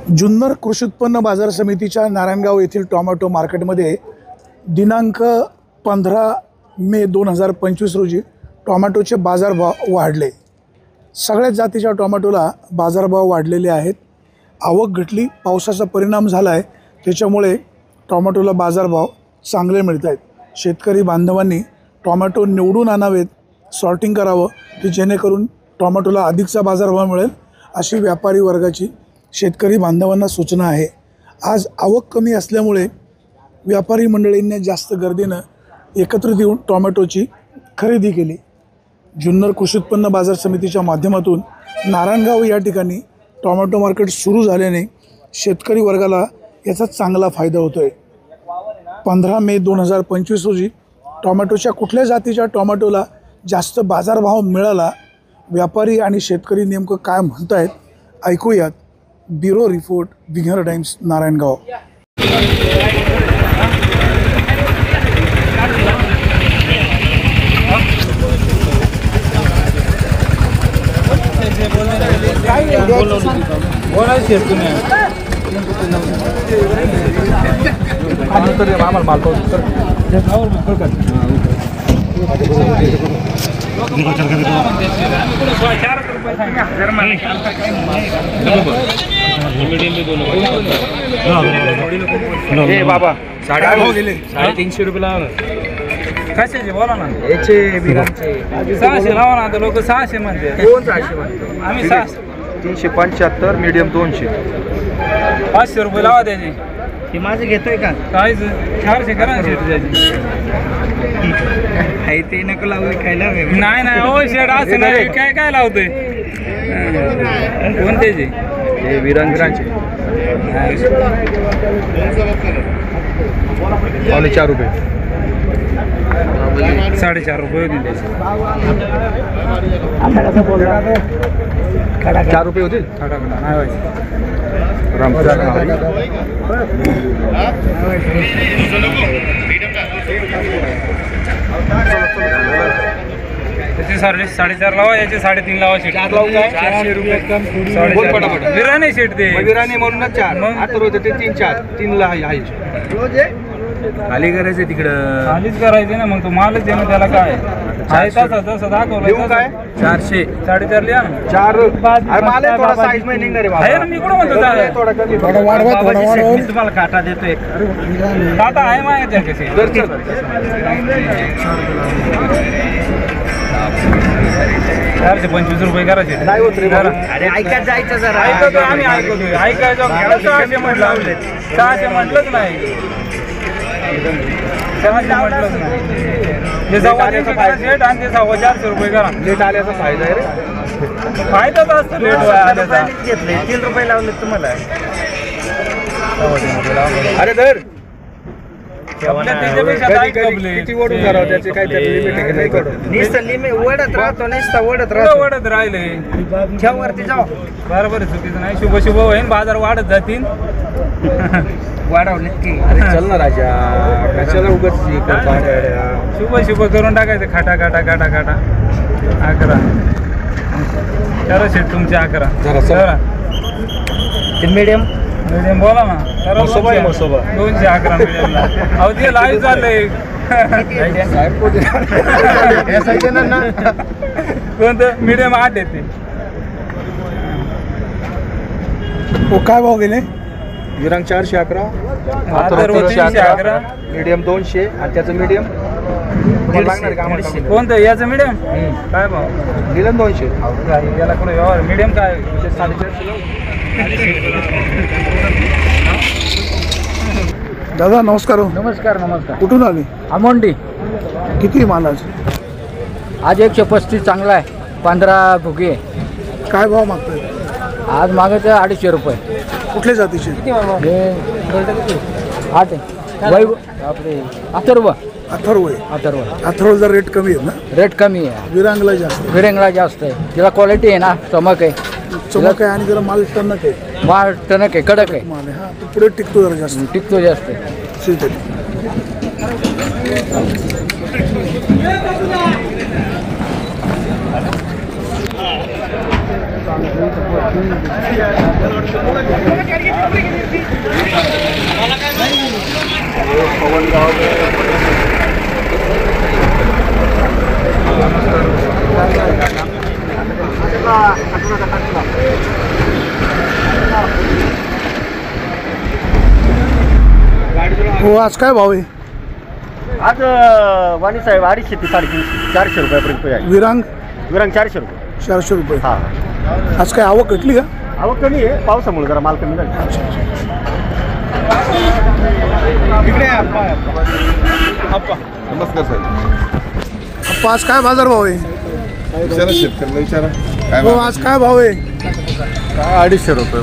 जुन्नर कृषी उत्पन्न बाजार समितीच्या नारायणगाव येथील टोमॅटो मार्केटमध्ये दिनांक 15 मे 2025 रोजी टोमॅटोचे बाजारभाव वाढले। सगळ्याच जातीच्या टोमॅटोला बाजारभाव वाढलेले आहेत। आवक घटली, पावसाचा परिणाम झाला आहे, त्याच्यामुळे टोमॅटोला बाजारभाव चांगले मिळत आहेत। शेतकरी बांधवांनी टोमॅटो निवडून आणावेत, सॉर्टिंग करावं की जेणेकरून टोमॅटोला अधिकचा बाजारभाव मिळेल, अशी व्यापारी वर्गाची शेतकरी बांधवांना सूचना आहे। आज आवक कमी असल्यामुळे व्यापारी मंडळींनी जास्त गर्दीनं एकत्रित येऊन टोमॅटोची खरेदी केली। जुन्नर कृषी उत्पन्न बाजार समितीच्या माध्यमातून नारायणगाव या ठिकाणी टोमॅटो मार्केट सुरू झाल्याने शेतकरी वर्गाला याचा चांगला फायदा होतोय। 15 मे 2025 रोजी टोमॅटोच्या कुठल्या जातीच्या टोमॅटोला जास्त बाजारभाव मिळाला, व्यापारी आणि शेतकरी नेमकं काय म्हणतायत ऐकूयात। ब्युरो रिपोर्ट, विघ्नर टाइम्स, नारायणगाव। बाबा 350 रुपये लावा ना। कशाचे बोला ना, याचे बिगांचे 600 लावा ना। आता लोक 600 म्हणते, कोण 600 म्हणते? आम्ही 600 375 मीडियम 200 500 रुपये लावा त्याचे। हे माझे घेतोय का काय 400 करा ना शेट त्याचे। हाय ते नको लावू खायला। नाही नाही ओ शेट असं नाही, काय काय लावतोय? कोणते जे हे विरांगरांचे 4 रुपये 4.5 रुपये होतील त्याचे। 4 रुपये होतील नाही व्हायचे। त्याचे 4.5 लावा, याचे 3.5 लावा। शेट 4 लावू काय? 400 रुपये कम थोडी विराने शेट ते विराने म्हणून 4 आता रोज ते 3 ला आहे रोज खाली करायचं तिकडं, खालीच करायचे ना। मग तो मालच आहे ना, त्याला काय आहे तसं दाखवलं काय 400 4.5 लिहा ना। 4 माल आहे थोडा साईज मध्ये निघणार आहे बाबा। मी कुठं म्हणतो थोडा कमी वाढवा, मी तुम्हाला काटा देतो एक काटा आहे माझ्या कसे 425 रुपये करायचे नाही होत रे। अरे ऐकत जायचं जरा, ऐकतो आम्ही, ऐकतोय ऐकायचं 600 म्हटलं 600 म्हटलंच नाही, 600 म्हटलंच नाही। ते 450 करा शेट आणि ते 450 रुपये करा। लेट आल्याचा फायदा आहे रे, फायदाच असतो लेट आल्याचा। घेतले 3 रुपये लावले तुम्हाला। अरे धर किती ओढून करावं त्याचे काय लिमिट नाही करून नुसतं लिमिट ओढत राहतो, नुसतं ओढत राहिले ठेव वरती जाऊ। बरोबर चुकीचं नाही, शुभ शुभ होईन, बाजार वाढत जातील। वाढवले की अरे चल ना राजा, कशाला उगाच शुभ शुभ करून टाकायचं। खाटा खाटा खाटा खाटा 11 करा शेट तुमचे 11 जरा मीडियम मीडियम बोला ना। 211 मीडियमला। अहो ते लाईव्ह चाललंय कोणतं मीडियम 8 येते। काय भाव गेले? विरांग 411, अथर्व 311, मीडियम 200 आणि त्याचं मीडियम लागणार का आम्हाला? कोणतं याचं मीडियम काय भाव दिलं? 200 याला कोण व्यवहार मीडियम काय 450। दादा नमस्कार। नमस्कार नमस्कार। कुठून आले? आमोंडी। किती माल आज? आज 135 चांगला आहे, 15 भुगे। काय भाव मागताय? आज मागायचं 250 रुपये। कुठल्या जातीचे? हे 8 वै आपले अथर्व अथर्वचा रेट कमी आहे ना? रेट कमी आहे, विरांगला जास्त, विरेंगला जास्त आहे। तिला क्वालिटी आहे ना, चमक आहे आणि जरा माल टणक आहे, माल टणक आहे, कडक आहे माल आहे। हा तो पुढे टिकतो जरा जास्त, टिकतो जास्त। ठीक आहे। Gracias. आज काय भाव आहे? आज वाणी साहेब 250 ते 350 400 रुपयापर्यंत आहे. विरांग विरांग 400 रुपये. 400 रुपये. हा, आज काय आवक घटली का? आवक कमी आहे, पावसामुळे जरा माल कमी झाला. नमस्कार साहेब. अप्पा, आज काय बाजार भाव आहे? विचारा शेतकऱ्याला विचारा काय हो, आज काय भाव आहे? 250 रुपये.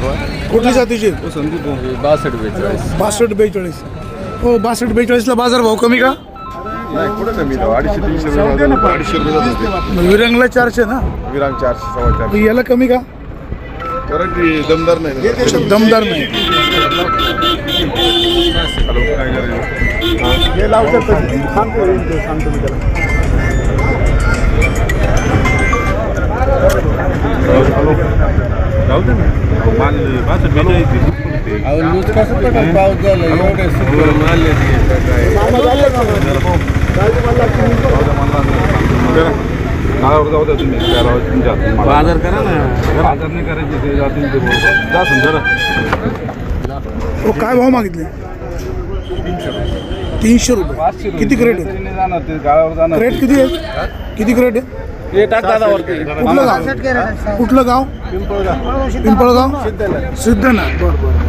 कुठली जातीचे? 62 62-42. हो, 62-42ला बाजार भाव कमी का? नाही कुठं कमी 250-300 रुपये 250 रुपये जात होते. विरांगला 400 ना? विरांग 400 450. याला कमी का? वरायटी दमदार नाही ना. दमदार नाही. हॅलो, काय करायचं? हे लावतात सांगतो मी त्याला. जाऊ दे ना. माल 62 बेचाळीस. पाऊस झाला नावावर जाऊ द्या तुम्ही. बाजार करा ना. बाजार नाही करायचे ते जातील ते बरोबर. जा समजा. हो, काय भाव मागितले? 300 रुपये. किती क्रेट आहे? नाही जाणार ते गाळावर जाणार. क्रेट किती आहे? किती क्रेट आहे? कुठलं गाव? कुठलं गाव? पिंपळगाव. सिद्धनाथ. बरं.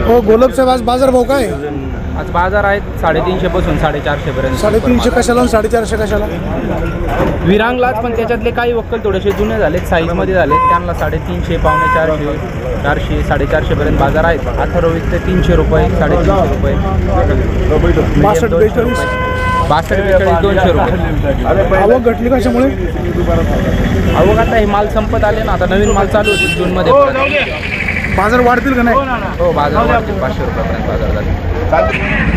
हो, गोलब साहेब, आज बाजार भाव काय आहे? आज बाजार आहेत 350 पासून 450 पर्यंत. 350 कशाला आणि 450 कशाला? विरांगलाच, पण त्याच्यातले काही वक्कल थोडेसे जुने झालेत, साईजमध्ये झालेत, त्यांना 350, 450, 400, 450 पर्यंत बाजार आहेत. अथर्विक ते 300 रुपये, 350 रुपये. 62-42. 62-42 200 रुपये. आवक घटली कशामुळे? अवघ आता हे माल संपत आले ना, आता नवीन माल चालू होते जूनमध्ये. बाजार वाढतील का नाही? हो, बाजार वाढतील. 500 रुपयापर्यंत बाजार झाले.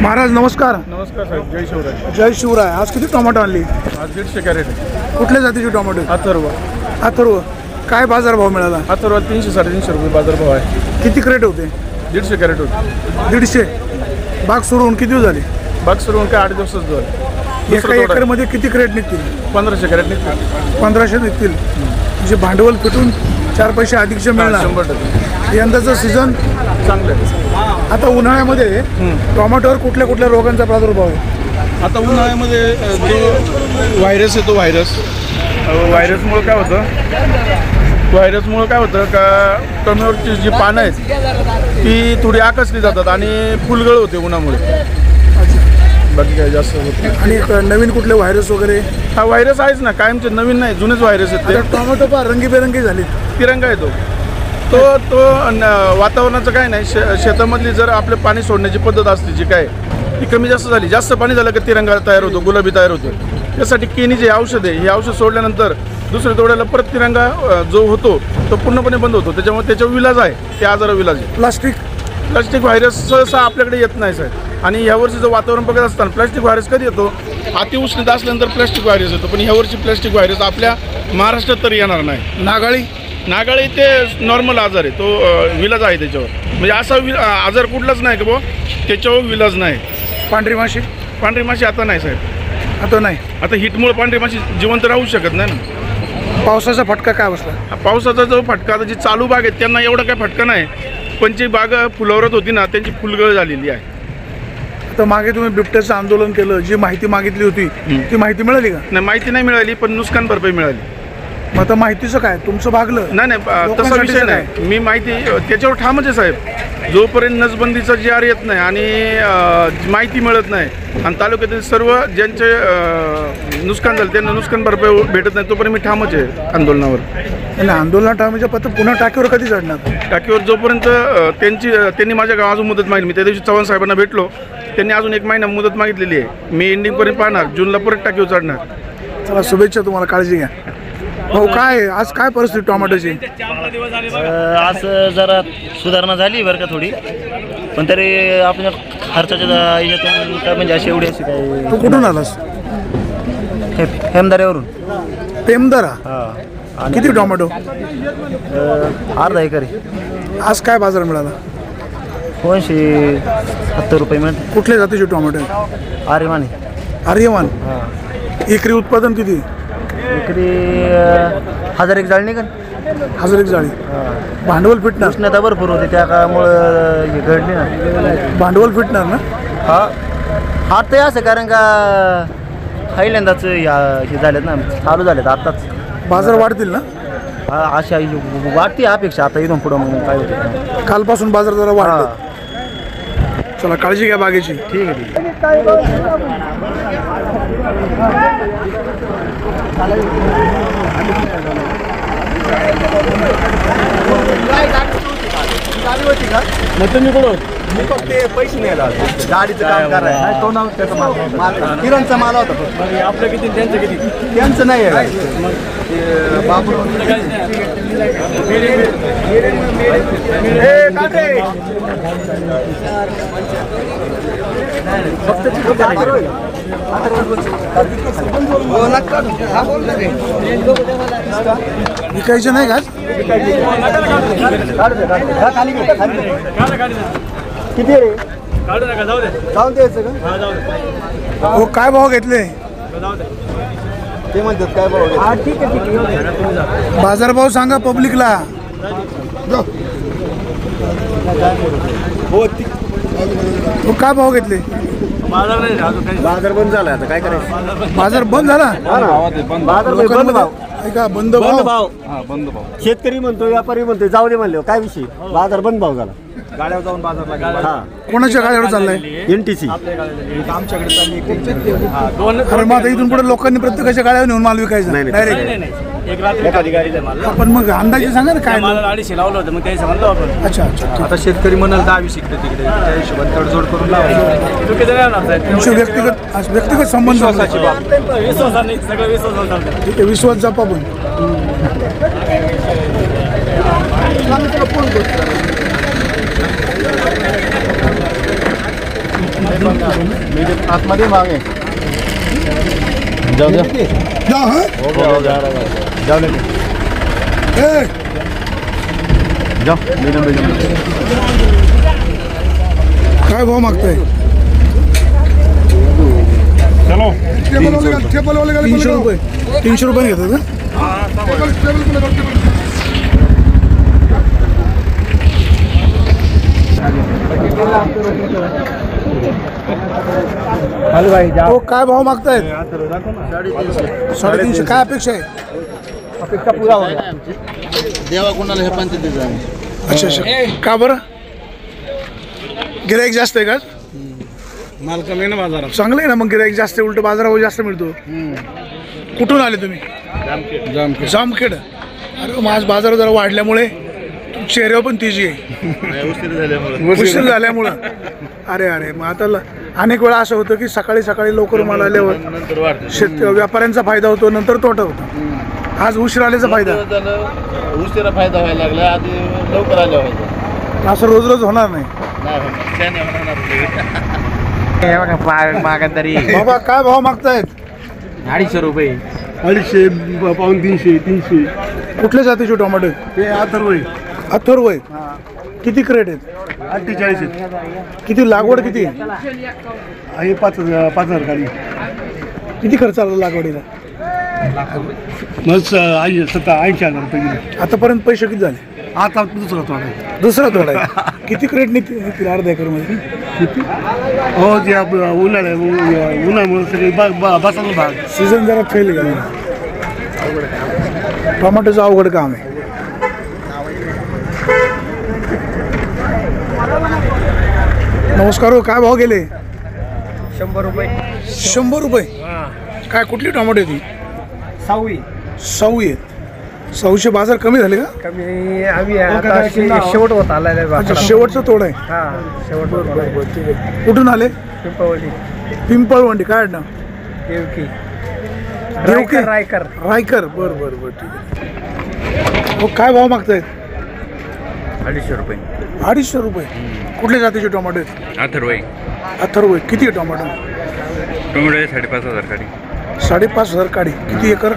महाराज नमस्कार. नमस्कार साहेब. जय शिवराय. जय शिवराय. आज किती टोमॅटो आणली? आज 150 कॅरेट आहे. कुठल्या जातीचे टोमॅटो? अथर्व. अथर्व. काय बाजार भाव मिळाला? अथर्व 300-350 रुपये बाजार भाव आहे. किती क्रेट होते? 150 कॅरेट होते. 150. बाग सुरू होऊन किती दिवस झाले? बाग सुरू होऊन काय 8 दिवसच झाले. एका एकरमध्ये किती क्रेट निघतील? 1500 कॅरेट निघते. 1500 निघतील. म्हणजे भांडवल फिटून 4 पैसे अधिकचे मिळणार. 100%. यंदाचं सीझन चांगलं आहे. आता उन्हाळ्यामध्ये टोमॅटोवर कुठल्या कुठल्या रोगांचा प्रादुर्भाव आहे? आता उन्हाळ्यामध्ये जो व्हायरस येतो व्हायरसमुळं काय होतं का टोमॅटोची जी पानं आहेत ती थोडी आकसली जातात आणि फुलगळ होते उन्हामुळे. बाकी काय जास्त होत नाही. आणि नवीन कुठले व्हायरस वगैरे? हा व्हायरस आहेच ना, कायमचे नवीन नाही, जुनेच व्हायरस आहेत ते. टोमॅटो पहा रंगीबेरंगी झाली. तिरंगा येतो तो वातावरणाचं काय नाही. शेतामधली जर आपले पाणी सोडण्याची पद्धत असली जी काय ती कमी जास्त झाली. जास्त पाणी झालं की तिरंगा तयार होतो, गुलाबी तयार होतो. त्यासाठी केनी जे औषध आहे हे औषध सोडल्यानंतर दुसऱ्या तोड्याला परत तिरंगा जो होतो तो पूर्णपणे बंद होतो. त्याच्यामुळे त्याच्यावर विलाज आहे, त्या आजारावर विलाज आहे. प्लास्टिक व्हायरस सहसा आपल्याकडे येत नाही साहेब. आणि ह्यावर्षी जर वातावरण बघत असताना प्लास्टिक व्हायरस कधी येतो? अतिउष्णता असल्यानंतर प्लास्टिक व्हायरस येतो. पण ह्यावर्षी प्लास्टिक व्हायरस आपल्या महाराष्ट्रात तरी येणार नाही. नागाळी ते नॉर्मल आजार आहे, तो विलाज आहे त्याच्यावर. म्हणजे असा आजार कुठलाच नाही की बुवा त्याच्यावर विलाज नाही. पांढरी माशी आता नाही साहेब. आता नाही. आता हिटमुळे पांढरी माशी जिवंत राहू शकत नाही ना. पावसाचा फटका काय बसला? पावसाचा जो फटका, आता जी चालू बाग आहेत त्यांना एवढा काय फटका नाही, पण जी बाग फुलवरत होती ना त्यांची फुलगळ झालेली आहे. आता मागे तुम्ही बिबट्याचं आंदोलन केलं, जी माहिती मागितली होती ती माहिती मिळाली का? नाही, माहिती नाही मिळाली, पण नुकसान भरपाई मिळाली. मग आता माहितीचं काय? तुमचं भागलं? नाही तसा विषय नाही. मी माहिती त्याच्यावर ठामच आहे साहेब. जोपर्यंत नसबंदीचा जी आर येत नाही आणि माहिती मिळत नाही आणि तालुक्यातील सर्व ज्यांचे नुकसान झालं त्यांना नुकसान भरपाई भेटत नाही तोपर्यंत मी ठामच आहे आंदोलनावर. आणि आंदोलन ठामाच्या पत्र पुन्हा टाकीवर कधी चढणार? टाकीवर जोपर्यंत त्यांनी माझ्या गावात अजून मुदत मागितली. त्या दिवशी चव्हाण साहेबांना भेटलो, त्यांनी अजून 1 महिना मुदत मागितलेली आहे. मी एंडिंगपर्यंत पाहणार, जूनला परत टाकीवर चढणार. चला, शुभेच्छा तुम्हाला. काळजी घ्या. हो, काय आज काय परिस्थिती टोमॅटोची? आज जरा सुधारणा झाली बरं का थोडी, पण तरी आपल्या खर्चाच्या याच्यातून काय म्हणजे अशी एवढी अशी काय. तू कुठून आलास? हेमदाऱ्यावरून. पेमदारा. हां. किती टोमॅटो? अर्धा एकरी. आज काय बाजार मिळाला? 270 रुपये मिळते. कुठल्या जातीचे टोमॅटो? आर्यमानी. आर्यमान. एकरी उत्पादन किती? एकरी 1000 एक जाळी निघन. 1000 एक जाळी. भांडवल फिटणार? उष्णता भरपूर होती त्या काळामुळं घडली ना. भांडवल फिटणार ना? हा ते असं कारण का पहिल्यांदाच हे झालेत ना, चालू झालेत आत्ताच. बाजार वाढतील ना? अशा वाटते अपेक्षा आता इथून पुढं मग काय होतं. कालपासून बाजार जरा वाढला. चला काळजी घ्या बागेची. ठीक आहे. पैसे नाही गाडीचं काम करायचं तो नाव त्याचा किरणचा माल होता. आपलं किती त्यांचं किती? त्यांचं नाही आहे. विकायचे नाही का? किती रे? जाऊन द्यायचं का? हो काय भाव घेतले? ते म्हणतात काय भाव? ठीक आहे. बाजारभाव सांगा पब्लिकला. हो काय भाव घेतले? बाजार बंद झाला आता काय करायचं? बाजार बंद झाला? बाजार बंद भाव. ऐका बंद भाव. शेतकरी म्हणतो व्यापारी म्हणतो जाऊ दे म्हणले काय विषय? बाजार बंद भाव झाला. गाड्यावर जाऊन बाजारला. कोणाच्या गाड्यावर चाललाय? NTC. अरे मग आता इथून पुढे लोकांनी प्रत्येकाच्या गाड्यावर नेऊन माल विकायचा डायरेक्ट. आपण मग अंदाजे सांगा ना काय? 250 लावलं होतं मग त्याच्या म्हणतो आपण. अच्छा अच्छा. आता शेतकरी म्हणाल 10-20 इकडे तिकडे त्या हिशोबाने तडजोड करून लावायचं. चुकीचं नाही होणार साहेब. तुमचे व्यक्तिगत संबंध. विश्वासाची बाब. विश्वास नाही सगळं विश्वास चालतं. ठीक आहे विश्वास जपा पण. आतमध्ये मागे जाऊ द्या. जा हा. जाऊ दे. ए, जाऊ मीडियम. काय भाव मागताय? चलो 300 रुपये. 300 रुपये घेतात का? हो काय भाव मागतायत? 350. काय अपेक्षा आहे? देवा कोणाला हे पण ते अच्छा अच्छा. का बरं? गिराईक जास्त आहे का? माल कमी ना बाजारात. चांगलं आहे ना मग. गिराईक जास्त आहे, उलट बाजारावर जास्त मिळतो. कुठून आले तुम्ही? जामखेड. अरे मग आज बाजार जरा वाढल्यामुळे चेहऱ्यावर पण तेजी आहे. उशीर झाल्यामुळं. अरे अरे मग आता अनेक वेळा असं होतं की सकाळी सकाळी लवकर माल आल्यावर व्यापाऱ्यांचा फायदा होतो, नंतर तोटा होतो. आज उशीर आल्याचा फायदा. उशिरा फायदा व्हायला लागला. आधी लवकर आल्या व्हायचं. असं रोज रोज होणार नाही. तरी बाबा काय भाव मागतायत? 250 रुपये. 250, पाऊण 300, 300. कुठल्या जातीचे टोमॅटो? ते अथर्व अथर्व आहेत. किती क्रेट आहेत? 48. किती लागवड किती? आहे 5,000 गाडी. किती खर्च आला लागवडीला? मग 80,000 रुपये गेले. आतापर्यंत पैसे किती झाले? आता दुसरा तो आहे. दुसरा थोडा आहे. किती क्रेट निघतील अर्धा एकरमध्ये? हो ते उन्हामुळे सगळे बसायला भाग. सीझन जरा फेल गेला. टोमॅटोचं अवघड काम आहे. नमस्कार हो. काय भाव गेले? 100 रुपये. 100 रुपये. काय कुठली टोमॅटो ती? सावी. साऊ आहेत. साऊचे बाजार कमी झाले का? कमी आम्ही आता शेवट होत आलाय. अच्छा शेवटचं तोड आहे. हा शेवट. ठीक आहे. कुठून आले? पिंपवली. पिंपळवंडी. काय नाव? देवकी. देवकी? रायकर. रायकर. बरं बरं बरं ठीक आहे. हो काय भाव मागतायत? 250 रुपये. 250 रुपये. कुठल्या जातीचे टोमॅटो आहेत? अथर्व. अथर्व. किती आहे टोमॅटो? टोमॅटो 5,500 काढी. 5,500 काढी. किती एकर?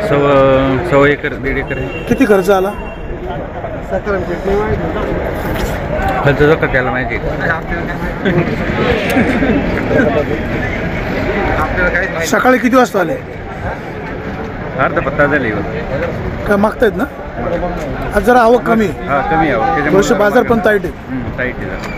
सव्वा एकर 1.5 एकर आहे. किती खर्च आला? खर्च जो का त्याला माहिती सकाळी किती वाजता आले? अर्धा पत्ता झाली. काय मागतायत ना? आज जरा आवक कमी. हा कमी आहे. थोडेसे बाजार पण टाईट आहे. टाईट आहे.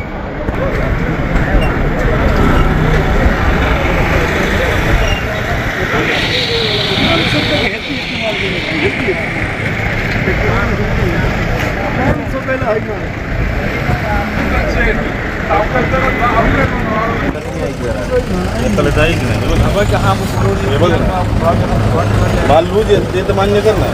माल लूज आहे ते तर मान्य कर ना.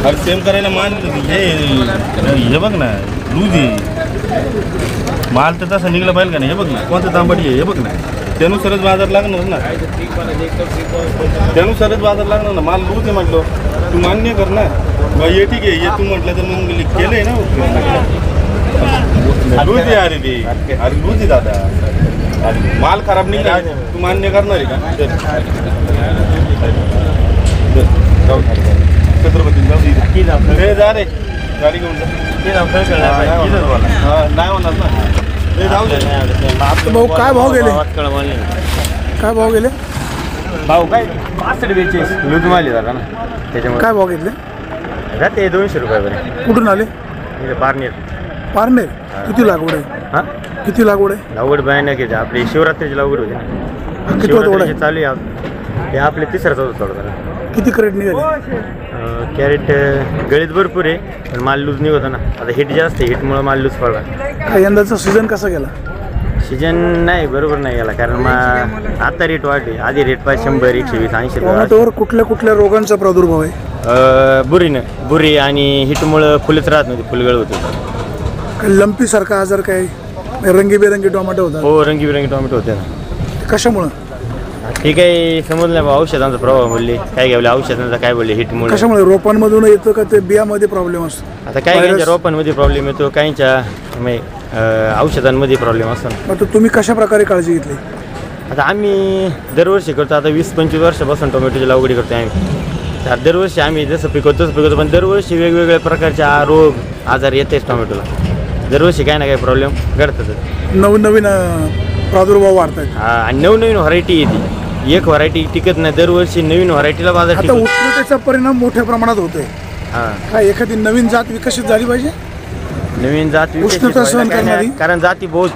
अरे सेम करायला माल हे बघ ना लूज आहे माल तर तसा निघला पाहिजे का नाही. हे बघ ना कोणतं तांबडी आहे हे बघ ना त्यानुसारच बाजार लागणार ना. त्यानुसारच बाजार लागणार ना. माल लूज आहे म्हटलं तू मान्य कर ना. मग ये ठीक आहे ये तू म्हटलं तर मग केलंय ना. लूज आहे अरे ते अरे लूज आहे दादा. माल खराब निघला तू मान्य करणार आहे का. छत्रपती जा रे गाडी घेऊन नाही होणार ना. जाऊ दे भाऊ काय भाव गेले काय भाव गेले भाऊ काय 65-42 लूज माल आहे ना त्याच्यामुळे काय भाव घेतले जाते 200 रुपये बरे. कुठून आले पारनेर. पारनेर किती लागवड आहे हां किती लागवड आहे लागवड भयानक आहे. आपली शिवरात्रीची लागवड होती ना. किती तोडा आहे चालू आहे हे आपले तिसराच होतं थोडं. किती क्रेट निघाले कॅरेट गळीत भरपूर आहे पण माल लूज निघतो ना. आता हिट जास्त आहे हिटमुळं माल लूज पडला. काय यंदाचा सीझन कसा गेला सीजन नाही बरोबर नाही गेला कारण मग आता रेट वाढले. आधी रेट पाहिजे 100 120 80 टोमॅटोवर कुठल्या कुठल्या रोगांचा प्रादुर्भाव आहे बुरी आणि हिटमुळं फुलच राहत नव्हती फुलगळ होते. काही लंपी सारखा आजार काय रंगीबेरंगी टोमॅटो होता हो रंगीबिरंगी टोमॅटो होते ना. कशामुळं ठीक आहे समजलं नाही बा. औषधांचा प्रभाव बोलले काय घ्यावले औषधांचा काय बोलले हिटमुळे. कशामुळे रोपांमधून येतं का ते बियामध्ये प्रॉब्लेम असतो आता काही काहींच्या रोपांमध्ये प्रॉब्लेम येतो काहींच्या औषधांमध्ये प्रॉब्लेम असतो ना. आता तुम्ही कशा प्रकारे काळजी घेतली आता आम्ही दरवर्षी करतो. आता 20-25 वर्षापासून टोमॅटोची लागवडी करतो आम्ही. तर दरवर्षी आम्ही जसं पिकवतो पण दरवर्षी वेगवेगळ्या प्रकारचे रोग आजार येतेच टोमॅटोला. दरवर्षी काही ना काही प्रॉब्लेम घडतातच. नवीन प्रादुर्भाव वाढतात आणि नवनवीन व्हरायटी येते. एक व्हरायटी टिकत नाही. दरवर्षी नवीन व्हरायटीला बाजार आता टिकतो. उष्णतेचा परिणाम मोठ्या प्रमाणात होतोय. हां काय एखादी नवीन जात विकसित झाली पाहिजे नवीन जात उष्णता सहन करणारी? कारण जाती बहुत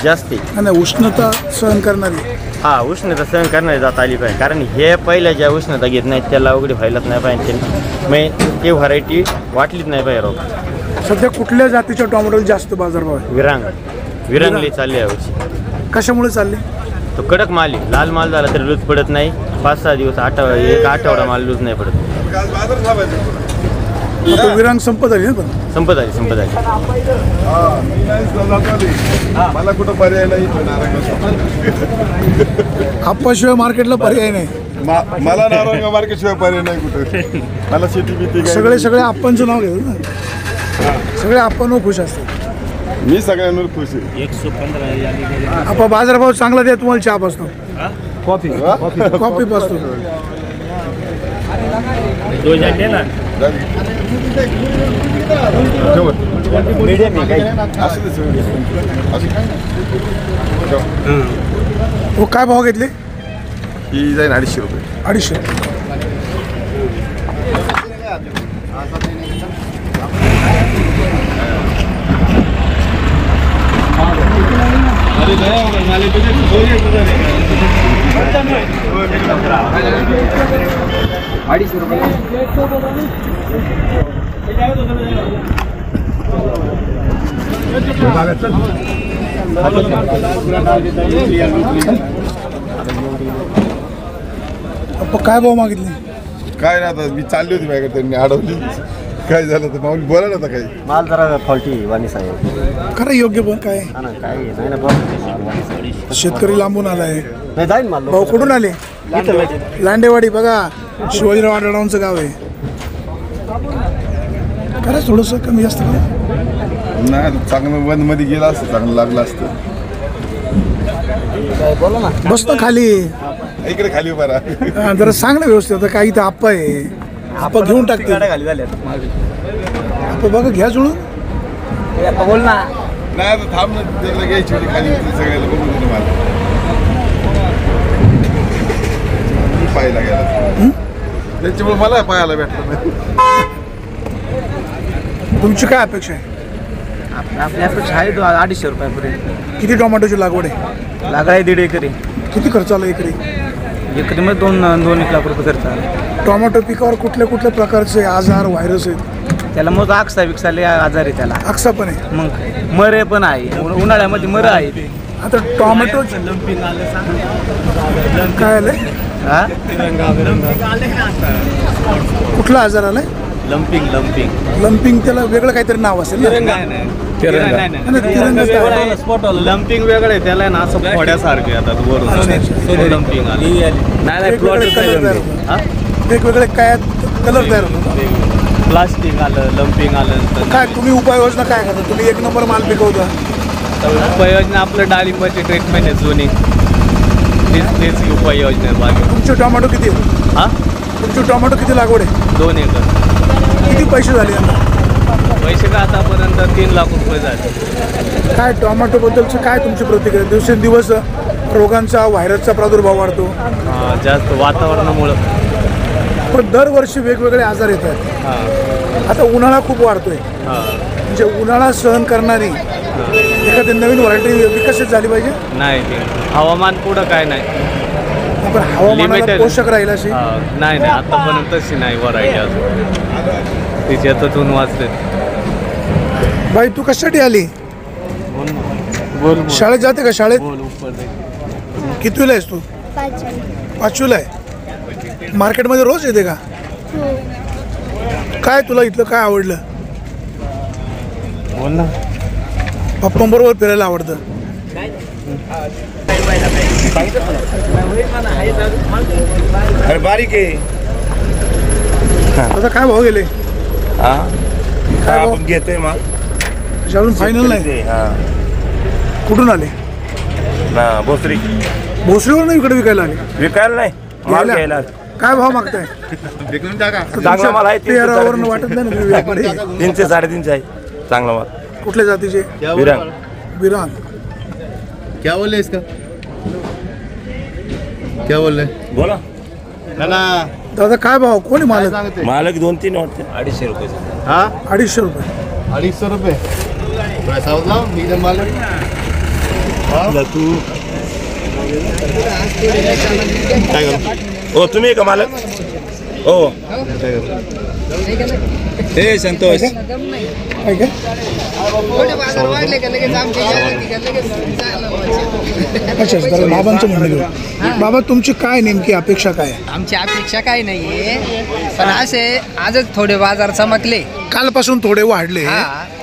जास्त आहे. नाही उष्णता सहन करणारी हा उष्णता सहन करणारी जात आली पाहिजे. कारण हे पहिल्या ज्या उष्णता घेत नाहीत त्याला अवघडी व्हायलाच नाही पाहिजे. मग ते व्हरायटी वाटलीच नाही पाहिजे रोग. सध्या कुठल्या जातीच्या टोमॅटोला जास्त बाजारभाव आहे विरांगली चालली यावर्षी. कशामुळे चालले तो कडक माल आहे. लाल माल झाला तरी लूज पडत नाही. 5-6 दिवस एक आठवडा माल लूज नाही पडत. आता विरांग संपत आली ना पण संपत आली मला कुठं पर्याय नाही. आप्पाशिवाय मार्केटला पर्याय नाही. मला नारंग मार्केट शिवाय पर्याय नाही कुठे. मला शेती बिती सगळे आप्पांचं नाव घेऊ ना. सगळे आप्पांवर खुश असतात. मी सगळ्यांवर खुश आहे. आपा बाजारभाव चांगला द्या तुम्हाला चहा पाचतो कॉफी पाचतो. हो काय भाव घेतले ही जाईल 250 रुपये. 250. काय भाव मागितले काय ना आता मी चालली होती माझ्याकडे त्यांनी अडवली. काय झालं तर माऊली बोला ना आता काही माल जरा फॉल्टी वाणी साहेब. खरं योग्य पण काय काय नाही ना शेतकरी लांबून आलाय. नाही जाईल माल भाऊ कुठून आले लांडेवाडी बघा शिवाजीराव आढळरावांचं गाव आहे. खरं थोडंसं कमी जास्त करा. नाही चांगलं बंद मध्ये गेलं असतं चांगलं लागलं असतं. बसतो खाली इकडे खाली उभा जरा सांग ना व्यवस्थित. आता काही इथं आप्पा आहे आप्पा घेऊन टाकते. आप्पा बघा घ्या जुळून बोल ना. नाही आता थांब ना त्याला घ्यायची होती खाली सगळ्याला बघून दिलं मला. पाहायला गेला त्याच्यामुळे मला पाहायला भेटलं नाही. तुमची काय अपेक्षा आहे आपल्या अपेक्षा आहे 250 रुपयापर्यंत. किती टोमॅटोची लागवड आहे? लागला आहे 1.5 एकरी. किती खर्च आला एकरी? एकरीमध्ये 2-1 लाख रुपये खर्च आला. टोमॅटो पिकावर कुठल्या कुठल्या प्रकारचे आजार व्हायरस आहेत? त्याला मग आक्सा आजार आहे त्याला. आक्सा पण आहे, मग मरे पण आहे, उन्हाळ्यामध्ये मर आहे. आता टोमॅटो काय आलंय? हा कुठला आजार आलाय? लंपिंग त्याला वेगळं काहीतरी नाव असेल ना? तिरंगा लंपिंग वेगळं आहे त्याला ना, असं फोड्यासारखे आता लंपिंग वेगवेगळे काय कलर तयार होतो? प्लास्टिक आलं, लंपिंग आलं. काय तुम्ही उपाययोजना काय करता? तुम्ही 1 नंबर माल पिकवता. उपाययोजना आपलं डाळिंबाची ट्रीटमेंट आहे जुनी, तेच उपाययोजना आहे. बाकी तुमचे टोमॅटो किती आहे? हा तुमची टोमॅटो किती लागवड आहे? 2 एकर. किती पैसे झाले यंदा? पैसे का आतापर्यंत 3 लाख रुपये झाले. काय टोमॅटोबद्दलची काय तुमची प्रतिक्रिया? दिवसेंदिवस रोगांचा व्हायरसचा प्रादुर्भाव वाढतो, जास्त वातावरणामुळं. पण दरवर्षी वेगवेगळे आजार येतात. आता उन्हाळा खूप वाढतोय, म्हणजे उन्हाळा सहन करणारी एखादी नवीन व्हरायटी विकसित झाली पाहिजे. नाही हवामान पुढं काय नाही, पण हवामानाला पोषक राहील अशी नाही आतापर्यंत तशी नाही व्हरायटी अजून. तिच्यातून वाचते. बाई तू कशासाठी आली? शाळेत जाते का? शाळेत कितवीला आहेस तू? 5वीला आहे. मार्केटमध्ये रोज येते का? काय तुला इथलं काय आवडलं? बोल ना. पप्पांबरोबर फिरायला आवडतं. अरे बारीक आहे. आता काय भाव गेले? काय आपण घेतोय मग अजून फायनल नाही. कुठून आले? ना भोसरी. भोसरीवर नाही इकडे विकायला आले? विकायला नाही, माल घ्यायला. काय भाव मागताय? चांगला माल आहे. 13वरून वाटत नाही ना व्यापारी? 300 350 आहे चांगला माल. कुठल्या जातीचे? विरांग. विरांग. क्या बोल रहे इसका? क्या बोल रहे? बोला दादा काय भाव? कोणी मालक? मालक 2-3 वाटते. 250 रुपये. 250 रुपये. 250 रुपये. पैसा होता मीडियम मालक. तू काय हो? तुम्ही का मालक? हो. हे संतोष. काय काय? अच्छा, तर बाबांचं म्हणणं घेऊ. बाबा तुमची काय नेमकी अपेक्षा काय आहे? आमची अपेक्षा काही नाहीये, पण असे आजच थोडे बाजार चमकले. कालपासून थोडे वाढले,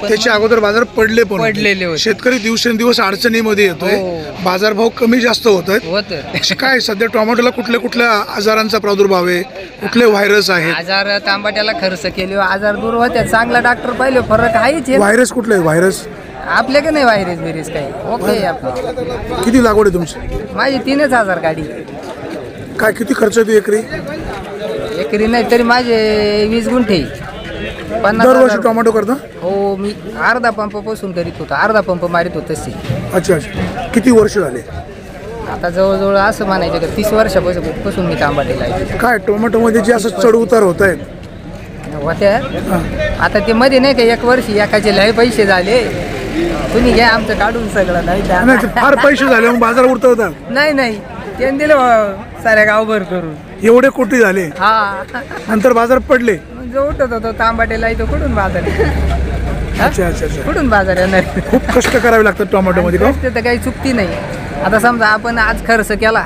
पण त्याच्या अगोदर बाजार पडले पण होते. पडलेले होते. शेतकरी दिवसेंदिवस अडचणीमध्ये येतोय, हो. बाजारभाव कमी जास्त होत आहेत. काय सध्या टोमॅटोला कुठल्या कुठल्या आजारांचा प्रादुर्भाव आहे? कुठले व्हायरस आहेत? आजार तांबाट्याला खर्च केले, आजार दूर होत्या. चांगला डॉक्टर पाहिले, फरक आहेच. व्हायरस कुठले व्हायरस? आपल्या का नाही व्हायरस बिरीस काही. ओके. आपलं किती लागवड आहे तुमची? माझी 3,000 गाडी. काय किती खर्च येतो एकरी? एकरी नाही तरी माझे 20 गुंठे. दरवर्षी टोमॅटो करता? हो, मी अर्धा पंप पासून करीत होतो, अर्धा पंप मारित होत तशी. अच्छा अच्छा. किती वर्ष झाले? आता जवळजवळ असं म्हणायचं का 30 वर्षापासून मी तांबाटीला आहे. काय टोमॅटोमध्ये जे असं चढ उतार होत आहेत होत्या. आता ते मध्ये नाही का 1 वर्षी एकाचे लय पैसे झाले, तुम्ही घ्या आमचं काढून सगळं. नाही नाही, ते फार पैसे झाले मग बाजार उडत होता. नाही त्यांनी दिलं साऱ्या गावभर करून. एवढे कोटी झाले, हा, नंतर बाजार पडले. जो उठत होतो तांबाटेला इथं कुठून बाजार? अच्छा अच्छा अच्छा. कुठून बाजार येणार? खूप कष्ट करावे लागतात टोमॅटोमध्ये का? कष्ट तर काही चुकती नाही. आता समजा आपण आज खर्च केला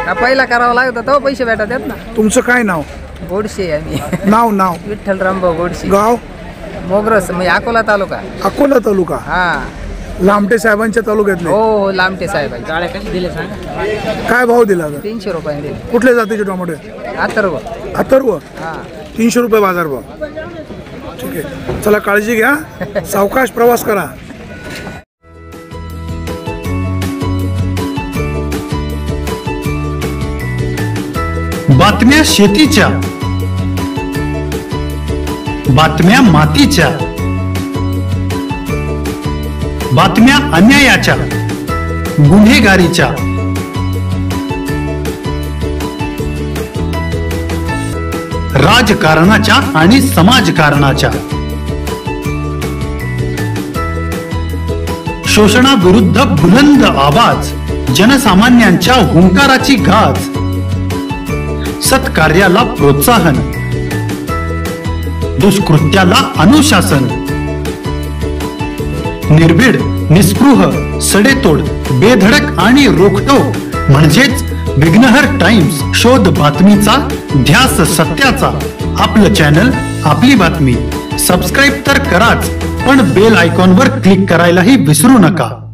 का पहिला करावा लागत तेव्हा पैसे भेटत आहेत ना. तुमचं काय नाव? गोडशे आम्ही. नाव विठ्ठल रामभाऊ गोडशे. गाव? मोगरस, म्हणजे अकोला तालुका. अकोला तालुका. हा, लामटे साहेबांच्या तालुक्यातले. हो, लामटे साहेब. जाळे कशी दिले सांगा? काय भाव दिला? 300 रुपये दिले. कुठल्या जातीचे टोमॅटो? अथर्व. अथर्व. हा, 300 रुपये बाजार भाव. ठीक आहे, चला काळजी घ्या, सावकाश प्रवास करा. बातम्या शेतीच्या, बातम्या मातीच्या, बातम्या अन्यायाच्या, गुन्हेगारीच्या, राजकारणाच्या आणि समाजकारणाच्या. शोषणाविरुद्ध बुलंद आवाज, जनसामान्यांच्या हुंकाराची गाज, सत्कार्याला प्रोत्साहन, दुष्कृत्याला अनुशासन, निर्भीड, निस्पृह, सडेतोड, बेधडक आणि रोखटोक म्हणजेच विघ्नहर टाइम्स. शोध बातमीचा, ध्यास सत्याचा. आपलं चॅनल, आपली बातमी. सबस्क्राईब तर कराच, पण बेल आयकॉनवर क्लिक करायलाही विसरू नका.